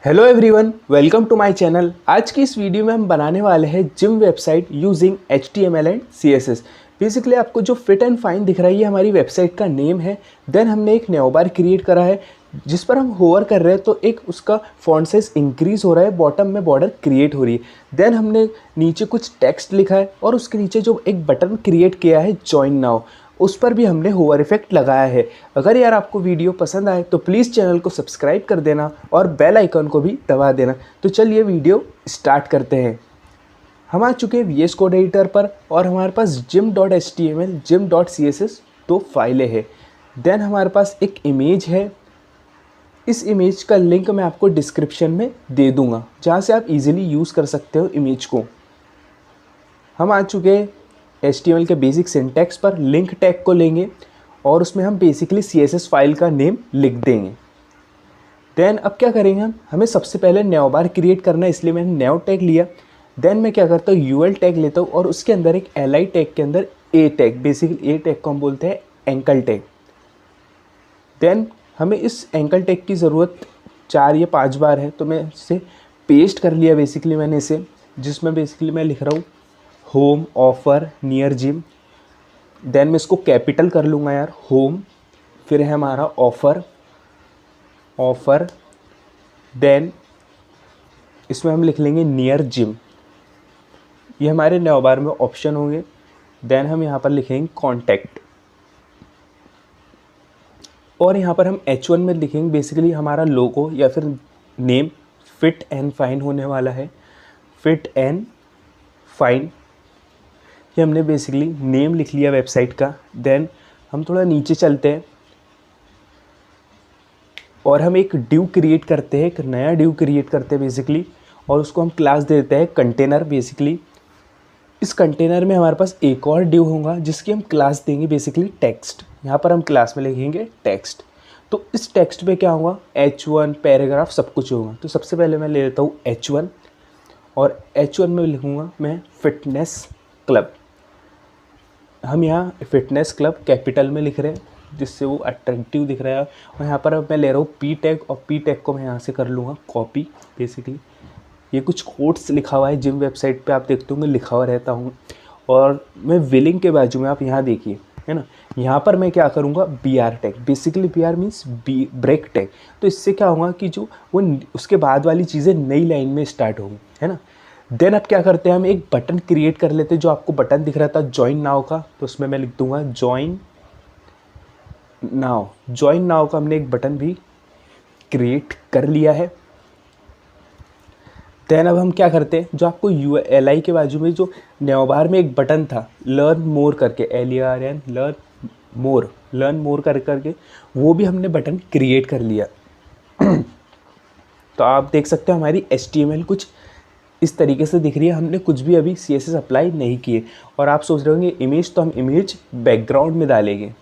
Hello everyone, welcome to my channel. आज की इस वीडियो में हम बनाने वाले हैं gym website using HTML and CSS। Basically आपको जो फिट एंड फाइन दिख रहा है ये हमारी वेबसाइट का नेम है। देन हमने एक न्यू बार क्रिएट करा है जिस पर हम होवर कर रहे हैं तो एक उसका फॉन्ट साइज इंक्रीज हो रहा है, बॉटम में बॉर्डर क्रिएट हो रही है। देन हमने नीचे कुछ टेक्स्ट लिखा है और उसके नीचे जो एक बटन क्रिएट किया है जॉइन नाउ, उस पर भी हमने होवर इफेक्ट लगाया है। अगर यार आपको वीडियो पसंद आए तो प्लीज़ चैनल को सब्सक्राइब कर देना और बेल आइकन को भी दबा देना। तो चलिए वीडियो स्टार्ट करते हैं। हम आ चुके हैं VS कोड एडिटर पर और हमारे पास gym.html gym.css दो फाइलें हैं। देन हमारे पास एक इमेज है। इस इमेज का लिंक मैं आपको डिस्क्रिप्शन में दे दूंगा जहाँ से आप इजीली यूज़ कर सकते हो इमेज को। हम आ चुके हैं HTML के बेसिक सिंटैक्स पर। लिंक टैग को लेंगे और उसमें हम बेसिकली CSS फाइल का नेम लिख देंगे। देन अब क्या करेंगे, हमें सबसे पहले न्यू बार क्रिएट करना है, इसलिए मैंने न्यू टैग लिया। देन मैं क्या करता हूँ, UL टैग लेता हूँ और उसके अंदर एक LI टैग के अंदर A tag, basically A tag को हम बोलते हैं एंकल टैग। देन हमें इस एंकल टैग की ज़रूरत 4 या 5 बार है, तो मैं इसे पेस्ट कर लिया बेसिकली मैंने इसे, जिसमें बेसिकली मैं लिख रहा हूँ home offer near gym. Then मैं इसको कैपिटल कर लूँगा यार, होम, फिर है हमारा ऑफ़र, देन इसमें हम लिख लेंगे नियर जिम। ये हमारे न्यू बार में ऑप्शन होंगे। देन हम यहाँ पर लिखेंगे कॉन्टैक्ट और यहाँ पर हम H1 में लिखेंगे बेसिकली हमारा लोगो या फिर नेम फिट एंड फाइन होने वाला है, फिट एंड फाइन। ये हमने बेसिकली नेम लिख लिया वेबसाइट का। देन हम थोड़ा नीचे चलते हैं और हम एक डिव क्रिएट करते हैं, एक नया डिव क्रिएट करते हैं बेसिकली, और उसको हम क्लास देते हैं कंटेनर। बेसिकली इस कंटेनर में हमारे पास एक और डिव होगा जिसकी हम क्लास देंगे बेसिकली टेक्स्ट। यहाँ पर हम क्लास में लिखेंगे टेक्स्ट। तो इस टेक्स्ट पे क्या होगा, H1 पैराग्राफ सब कुछ होगा। तो सबसे पहले मैं ले लेता हूँ H1 और H1 में लिखूँगा मैं फिटनेस क्लब। हम यहाँ फिटनेस क्लब कैपिटल में लिख रहे हैं जिससे वो अट्रैक्टिव दिख रहा है। और यहाँ पर मैं ले रहा हूँ P टैग और P टैग को मैं यहाँ से कर लूँगा कॉपी। बेसिकली ये कुछ कोड्स लिखा हुआ है जिम वेबसाइट पे, आप देखते होंगे लिखा हुआ रहता हूँ। और मैं विलिंग के बाजू में आप यहाँ देखिए, है ना, यहाँ पर मैं क्या करूँगा BR tag. Basically BR means break tag. तो इससे क्या होगा कि जो वो उसके बाद वाली चीज़ें नई लाइन में स्टार्ट होंगी, है ना। देन अब क्या करते हैं, हम एक बटन क्रिएट कर लेते हैं। जो आपको बटन दिख रहा था जॉइन नाउ का, तो उसमें मैं लिख दूंगा जॉइन नाउ। जॉइन नाउ का हमने एक बटन भी क्रिएट कर लिया है। देन अब हम क्या करते हैं, जो आपको LI के बाजू में जो न्यू बार में एक बटन था लर्न मोर करके, LERN लर्न मोर करके, वो भी हमने बटन क्रिएट कर लिया। तो आप देख सकते हो हमारी HTML कुछ इस तरीके से दिख रही है। हमने कुछ भी अभी CSS अप्लाई नहीं किए। और आप सोच रहे होंगे इमेज, तो हम इमेज बैकग्राउंड में डालेंगे।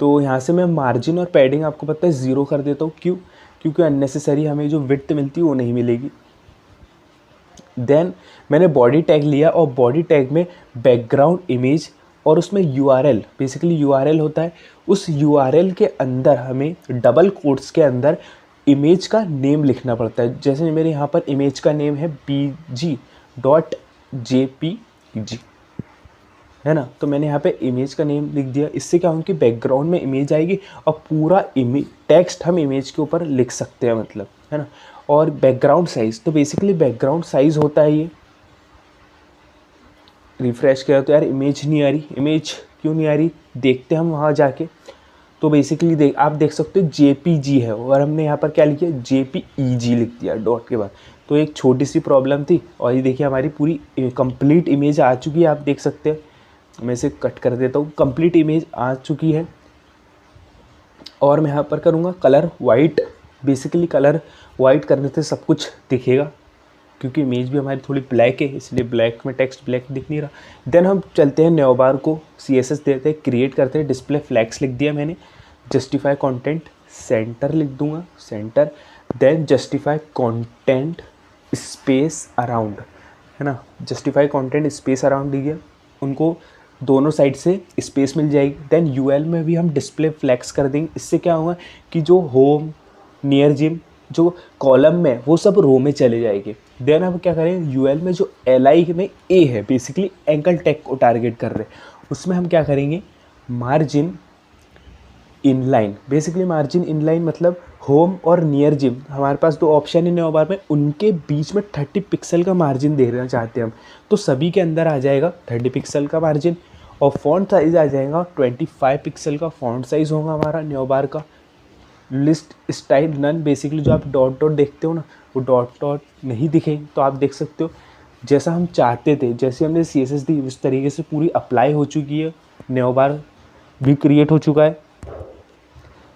तो यहाँ से मैं मार्जिन और पैडिंग आपको पता है 0 कर देता हूँ। क्यों? क्योंकि अननेसेसरी हमें जो विड्थ मिलती है वो नहीं मिलेगी। देन मैंने बॉडी टैग लिया और बॉडी टैग में बैकग्राउंड इमेज और उसमें URL, बेसिकली URL होता है। उस URL के अंदर हमें डबल कोट्स के अंदर इमेज का नेम लिखना पड़ता है। जैसे मेरे यहाँ पर इमेज का नेम है bg.jpg, है ना। तो मैंने यहाँ पे इमेज का नेम लिख दिया। इससे क्या होगा कि बैकग्राउंड में इमेज आएगी और पूरा टेक्स्ट हम इमेज के ऊपर लिख सकते हैं, मतलब, है ना। और बैकग्राउंड साइज़, तो बेसिकली बैकग्राउंड साइज़ होता है ये। रिफ़्रेश किया तो यार इमेज नहीं आ रही। इमेज क्यों नहीं आ रही, देखते हैं हम वहाँ जाके। तो बेसिकली आप देख सकते हो JPG है और हमने यहाँ पर क्या लिखा है, JPEG लिख दिया डॉट के बाद। तो एक छोटी सी प्रॉब्लम थी और ये देखिए हमारी पूरी कंप्लीट इमेज आ चुकी है। आप देख सकते हैं, मैं इसे कट कर देता हूँ। कंप्लीट इमेज आ चुकी है और मैं यहाँ पर करूँगा colour white. Basically colour white करने से सब कुछ दिखेगा, क्योंकि इमेज भी हमारी थोड़ी ब्लैक है, इसलिए ब्लैक में टेक्स्ट ब्लैक दिख नहीं रहा। देन हम चलते हैं न्यू बार को CSS देते हैं, क्रिएट करते हैं। डिस्प्ले फ्लैग्स लिख दिया मैंने। जस्टिफाई कंटेंट सेंटर लिख दूंगा, center. Then justify content space around, है ना। जस्टिफाई कंटेंट स्पेस अराउंड दिया, उनको दोनों साइड से स्पेस मिल जाएगी। देन UL में भी हम डिस्प्ले फ्लैग्स कर देंगे। इससे क्या होगा कि जो होम, नियर जिम जो कॉलम में वो सब रो में चले जाएंगे। देन हम क्या करें, यूएल में जो एलआई में ए है, बेसिकली एंकल टैग को टारगेट कर रहे हैं, उसमें हम क्या करेंगे, margin inline. Basically margin inline मतलब होम और नियर जिम, हमारे पास दो ऑप्शन है न्यू बार में, उनके बीच में 30 पिक्सल का मार्जिन देखना चाहते हैं हम, तो सभी के अंदर आ जाएगा 30 पिक्सल का मार्जिन। और फॉन्ट साइज़ आ जाएगा 25 पिक्सल का फॉन्ट साइज़ होगा हमारा न्यू बार का। लिस्ट स्टाइल नन, बेसिकली जो आप डॉट डॉट देखते हो ना, वो डॉट डॉट नहीं दिखे तो आप देख सकते हो जैसा हम चाहते थे, जैसे हमने CSS दी उस तरीके से पूरी अप्लाई हो चुकी है, न्यू बार भी क्रिएट हो चुका है।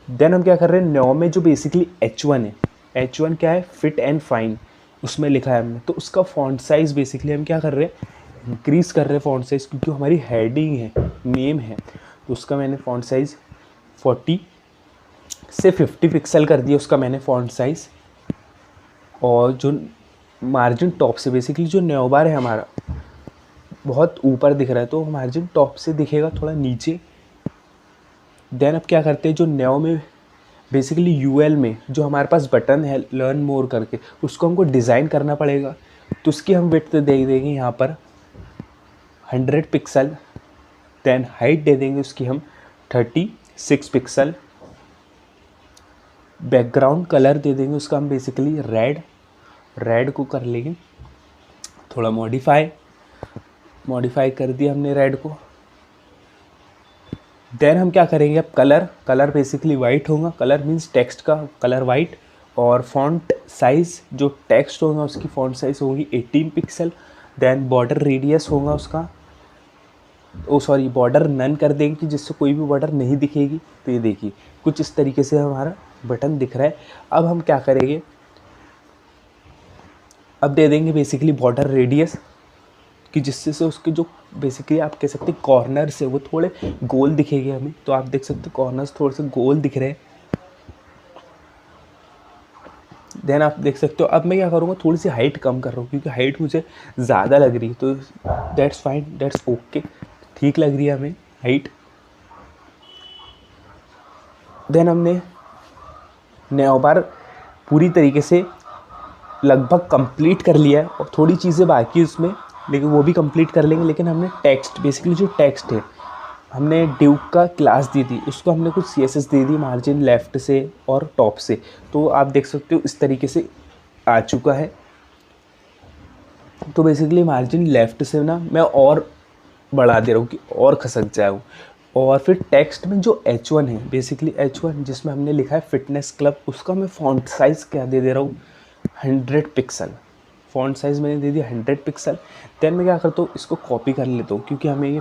देन हम क्या कर रहे हैं, न्यू में जो बेसिकली H1 है, H1 क्या है, फिट एंड फाइन, उसमें लिखा है हमने, तो उसका फॉन्ट साइज़ बेसिकली हम क्या कर रहे हैं, इंक्रीज़ कर रहे हैं फॉन्ट साइज़, क्योंकि हमारी हेडिंग है, नेम है, तो उसका मैंने फॉन्ट साइज़ 40 से 50 पिक्सल कर दिया उसका मैंने फॉन्ट साइज़। और जो मार्जिन टॉप से, बेसिकली जो न्यू बार है हमारा बहुत ऊपर दिख रहा है, तो मार्जिन टॉप से दिखेगा थोड़ा नीचे। देन अब क्या करते हैं, जो न्यू में बेसिकली यूएल में जो हमारे पास बटन है लर्न मोर करके, उसको हमको डिज़ाइन करना पड़ेगा, तो उसकी हम विड्थ दे देंगे यहाँ पर 100 पिक्सल। देन हाइट दे देंगे उसकी हम 36 पिक्सल। बैकग्राउंड कलर दे देंगे उसका हम बेसिकली रेड को कर लेंगे थोड़ा मॉडिफाई कर दिया हमने रेड को। देन हम क्या करेंगे, अब कलर बेसिकली वाइट होगा, कलर मीन्स टेक्स्ट का कलर वाइट। और फॉन्ट साइज़ जो टेक्स्ट होगा उसकी फॉन्ट साइज़ होगी 18 पिक्सल। देन बॉर्डर रेडियस होगा उसका, बॉर्डर नन कर देंगे कि जिससे कोई भी बॉर्डर नहीं दिखेगी। तो ये देखिए कुछ इस तरीके से हमारा बटन दिख रहा है। अब हम क्या करेंगे, अब दे देंगे बेसिकली बॉर्डर रेडियस कि जिससे से उसके जो बेसिकली आप कह सकते हैं कॉर्नर से वो थोड़े गोल दिखेंगे हमें, तो आप देख सकते हैं कॉर्नर्स थोड़े से गोल दिख रहे हैं। देन आप देख सकते हो, अब मैं क्या करूँगा, थोड़ी सी हाइट कम कर रहा हूँ क्योंकि हाइट मुझे ज़्यादा लग रही है, तो दैट्स फाइन, दैट्स ओके, ठीक लग रही है हमें हाइट। देन हमने न्यू बार पूरी तरीके से लगभग कंप्लीट कर लिया है, और थोड़ी चीज़ें बाकी है उसमें, लेकिन वो भी कंप्लीट कर लेंगे। लेकिन हमने टेक्स्ट, बेसिकली जो टेक्स्ट है, हमने ड्यूक का क्लास दी थी, उसको हमने कुछ CSS दे दी मार्जिन लेफ़्ट से और टॉप से, तो आप देख सकते हो इस तरीके से आ चुका है। तो बेसिकली मार्जिन लेफ़्ट से ना मैं और बढ़ा दे रहा हूँ कि और खसक जाए वो। और फिर टेक्स्ट में जो H1 है, बेसिकली H1 जिसमें हमने लिखा है फिटनेस क्लब, उसका मैं फ़ॉन्ट साइज़ क्या दे रहा हूँ, 100 पिक्सल। फ़ॉन्ट साइज़ मैंने दे दिया 100 पिक्सल। देन मैं क्या करता हूँ, इसको कॉपी कर लेता हूँ क्योंकि हमें ये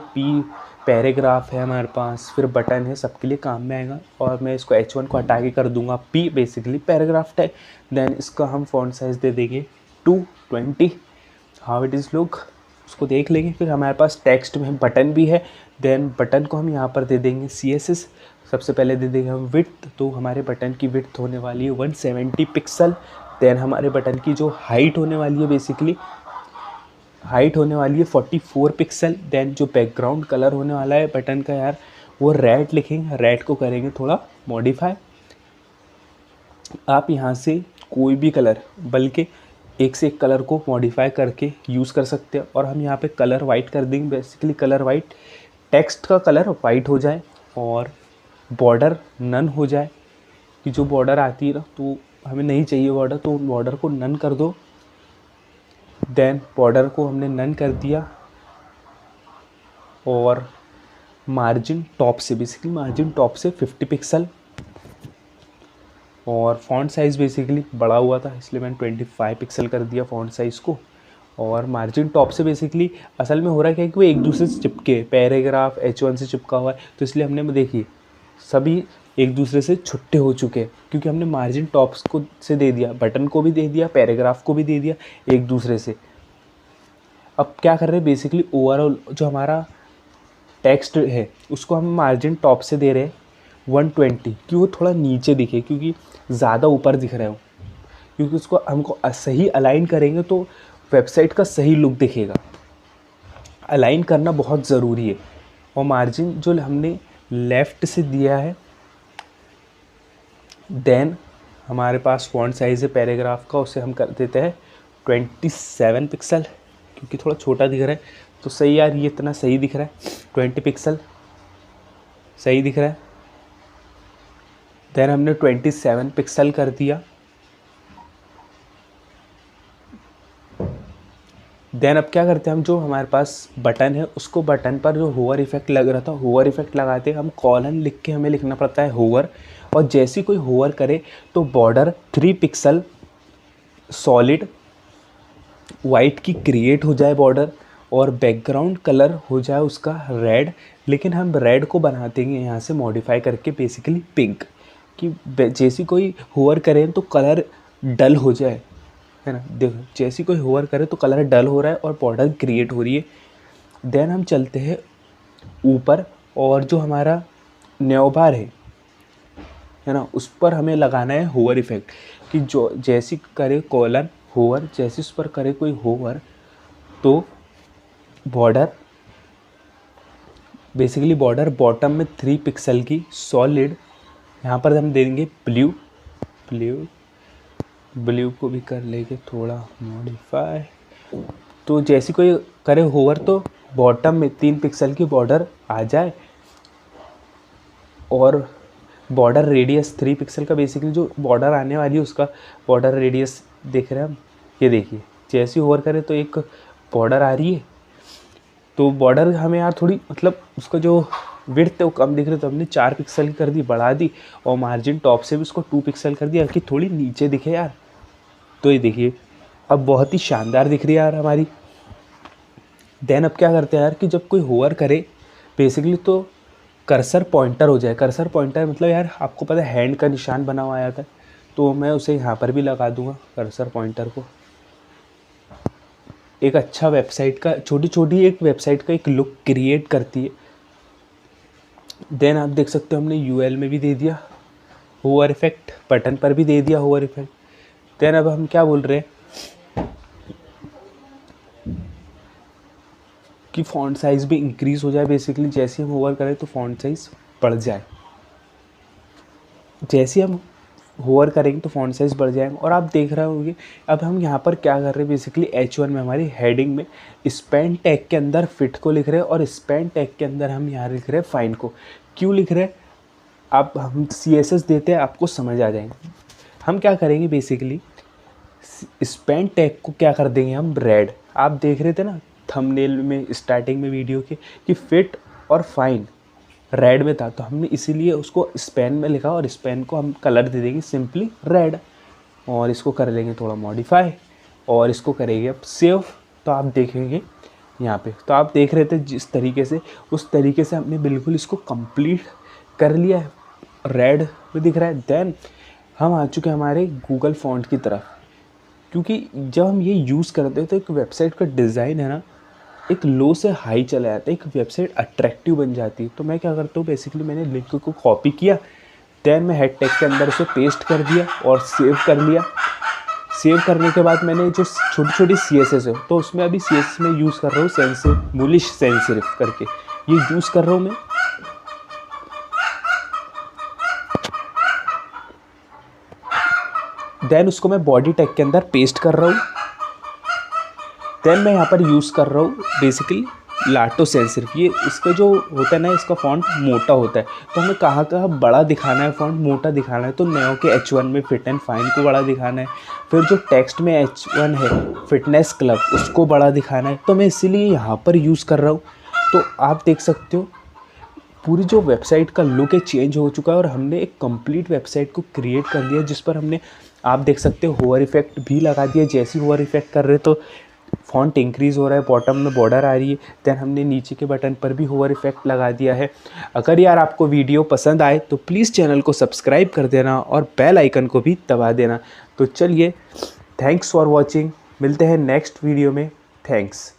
पैराग्राफ है हमारे पास, फिर बटन है, सबके लिए काम में आएगा। और मैं इसको H1 को हटा के कर दूंगा P, basically paragraph tag. Then इसका हम फ़ॉन्ट साइज़ दे देंगे 220, हाउ इट इज़ लुक, उसको देख लेंगे। फिर हमारे पास टेक्स्ट में बटन भी है, देन बटन को हम यहाँ पर दे देंगे CSS। सबसे पहले दे देंगे हम विड्थ, तो हमारे बटन की विड्थ होने वाली है 170 पिक्सल। देन हमारे बटन की जो हाइट होने वाली है, बेसिकली हाइट होने वाली है 44 पिक्सल। देन जो बैकग्राउंड कलर होने वाला है बटन का यार, वो रेड लिखेंगे, रेड को करेंगे थोड़ा मॉडिफाई। आप यहाँ से कोई भी कलर, बल्कि एक से एक कलर को मॉडिफाई करके यूज़ कर सकते हैं। और हम यहाँ पे कलर वाइट कर देंगे, बेसिकली कलर वाइट, टेक्स्ट का कलर वाइट हो जाए और बॉर्डर नन हो जाए, कि जो बॉर्डर आती है ना, तो हमें नहीं चाहिए बॉर्डर, तो बॉर्डर को नन कर दो। देन बॉर्डर को हमने नन कर दिया। और मार्जिन टॉप से, बेसिकली मार्जिन टॉप से 50 पिक्सल। और फ़ॉन्ट साइज़ बेसिकली बड़ा हुआ था, इसलिए मैंने 25 पिक्सल कर दिया फ़ॉन्ट साइज़ को। और मार्जिन टॉप से बेसिकली असल में हो रहा है क्या कि वो एक दूसरे से चिपके, पैराग्राफ H1 से चिपका हुआ है, तो इसलिए हमने देखिए सभी एक दूसरे से छुट्टे हो चुके हैं, क्योंकि हमने मार्जिन टॉप्स को से दे दिया, बटन को भी दे दिया, पैराग्राफ को भी दे दिया एक दूसरे से। अब क्या कर रहे हैं, बेसिकली ओवरऑल जो हमारा टेक्स्ट है उसको हम मार्जिन टॉप से दे रहे हैं 120, कि वो थोड़ा नीचे दिखे, क्योंकि ज़्यादा ऊपर दिख रहा है, क्योंकि उसको हमको सही अलाइन करेंगे तो वेबसाइट का सही लुक दिखेगा। अलाइन करना बहुत ज़रूरी है। और मार्जिन जो हमने लेफ़्ट से दिया है, देन हमारे पास फॉन्ट साइज़ है पैराग्राफ का, उसे हम कर देते हैं 27 पिक्सल, क्योंकि थोड़ा छोटा दिख रहा है। तो सही यार, ये इतना सही दिख रहा है, 20 पिक्सल सही दिख रहा है। देन हमने 27 पिक्सल कर दिया। देन अब क्या करते हैं हम, जो हमारे पास बटन है उसको, बटन पर जो होवर इफेक्ट लग रहा था, होवर इफेक्ट लगाते हम कॉलन लिख के हमें लिखना पड़ता है होवर। और जैसे कोई होवर करे तो बॉर्डर 3 पिक्सल सॉलिड वाइट की क्रिएट हो जाए बॉर्डर, और बैकग्राउंड कलर हो जाए उसका रेड। लेकिन हम रेड को बना देंगे यहाँ से मॉडिफाई करके बेसिकली पिंक, कि जैसी कोई होवर करें तो कलर डल हो जाए, है ना। देखो जैसी कोई होवर करे तो कलर डल हो रहा है और बॉर्डर क्रिएट हो रही है। देन हम चलते हैं ऊपर, और जो हमारा न्योबार है ना, उस पर हमें लगाना है होवर इफेक्ट, कि जो जैसी करे कॉलन होवर, जैसे उस पर करे कोई होवर तो बॉर्डर, बेसिकली बॉर्डर बॉटम में 3 पिक्सल की सॉलिड, यहाँ पर हम देंगे ब्लू। ब्लू को भी कर लेंगे थोड़ा मॉडिफाई। तो जैसे कोई करे होवर तो बॉटम में 3 पिक्सल की बॉर्डर आ जाए, और बॉर्डर रेडियस 3 पिक्सल का, बेसिकली जो बॉर्डर आने वाली है उसका बॉर्डर रेडियस देख रहे हैं हम, ये देखिए जैसे होवर करे तो एक बॉर्डर आ रही है। तो बॉर्डर हमें यार थोड़ी, मतलब उसका जो विड्थ है वो कम दिख रही है, तो हमने 4 पिक्सल की कर दी, बढ़ा दी, और मार्जिन टॉप से भी उसको 2 पिक्सल कर दिया कि थोड़ी नीचे दिखे यार। तो ये देखिए अब बहुत ही शानदार दिख रही है यार हमारी। देन अब क्या करते हैं यार, कि जब कोई होवर करे बेसिकली तो कर्सर पॉइंटर हो जाए। कर्सर पॉइंटर मतलब यार आपको पता है हैंड का निशान बना हुआ आया था, तो मैं उसे यहाँ पर भी लगा दूंगा कर्सर पॉइंटर को। एक अच्छा वेबसाइट का, छोटी छोटी एक वेबसाइट का एक लुक क्रिएट करती है। देन आप देख सकते हो हमने यूएल में भी दे दिया होवर इफेक्ट, बटन पर भी दे दिया होवर इफेक्ट। देन अब हम क्या बोल रहे हैं कि फॉन्ट साइज़ भी इंक्रीज़ हो जाए, बेसिकली जैसे हम होवर करें तो फॉन्ट साइज़ बढ़ जाए। जैसे हम होवर करेंगे तो फॉन्ट साइज़ बढ़ जाएगा। और आप देख रहे होंगे अब हम यहाँ पर क्या कर रहे हैं, बेसिकली H1 में हमारी हेडिंग में स्पैन टैग के अंदर फिट को लिख रहे हैं, और स्पैन टैग के अंदर हम यहाँ लिख रहे हैं फाइन को। क्यों लिख रहे हैं, आप हम CSS देते हैं, आपको समझ आ जाएंगे। हम क्या करेंगे, बेसिकली स्पैन टैग को क्या कर देंगे हम रेड। आप देख रहे थे ना थंबनेल में स्टार्टिंग में वीडियो के, कि फिट और फाइन रेड में था, तो हमने इसीलिए उसको स्पैन में लिखा, और स्पैन को हम कलर दे देंगे सिंपली रेड, और इसको कर लेंगे थोड़ा मॉडिफाई, और इसको करेंगे अब सेव। तो आप देखेंगे यहाँ पे, तो आप देख रहे थे जिस तरीके से, उस तरीके से हमने बिल्कुल इसको कंप्लीट कर लिया है, रेड में दिख रहा है। देन हम आ चुके हैं हमारे गूगल फॉन्ट की तरफ, क्योंकि जब हम ये यूज़ करते हैं तो एक वेबसाइट का डिज़ाइन है ना, एक लो से हाई चला जाता है, एक वेबसाइट अट्रैक्टिव बन जाती है। तो मैं क्या करता हूँ, बेसिकली मैंने लिंक को कॉपी किया, देन मैं हेड टैग के अंदर उसे पेस्ट कर दिया और सेव कर लिया। सेव करने के बाद मैंने जो छोटी छोटी CSS है, तो उसमें अभी CSS में यूज़ कर रहा हूँ सेंसिव, मूलिश सेंसिटिव करके ये यूज़ कर रहा हूँ मैं। देन उसको मैं बॉडी टैग के अंदर पेस्ट कर रहा हूँ। देन मैं यहाँ पर यूज़ कर रहा हूँ बेसिकली लाटो सेंसिटिव। ये इसका जो होता है ना, इसका फॉन्ट मोटा होता है, तो हमें कहाँ कहाँ बड़ा दिखाना है, फॉन्ट मोटा दिखाना है, तो नेओ के H1 में फिट एंड फाइन को बड़ा दिखाना है। फिर जो टेक्स्ट में H1 है फिटनेस क्लब, उसको बड़ा दिखाना है, तो मैं इसीलिए यहाँ पर यूज़ कर रहा हूँ। तो आप देख सकते हो पूरी जो वेबसाइट का लुक है चेंज हो चुका है, और हमने एक कंप्लीट वेबसाइट को क्रिएट कर दिया, जिस पर हमने, आप देख सकते हो होवर इफेक्ट भी लगा दिया। जैसे होवर इफेक्ट कर रहे तो फॉन्ट इंक्रीज़ हो रहा है, बॉटम में बॉर्डर आ रही है। देन हमने नीचे के बटन पर भी होवर इफेक्ट लगा दिया है। अगर यार आपको वीडियो पसंद आए तो प्लीज़ चैनल को सब्सक्राइब कर देना और बेल आइकन को भी दबा देना। तो चलिए, थैंक्स फॉर वॉचिंग, मिलते हैं नेक्स्ट वीडियो में। थैंक्स।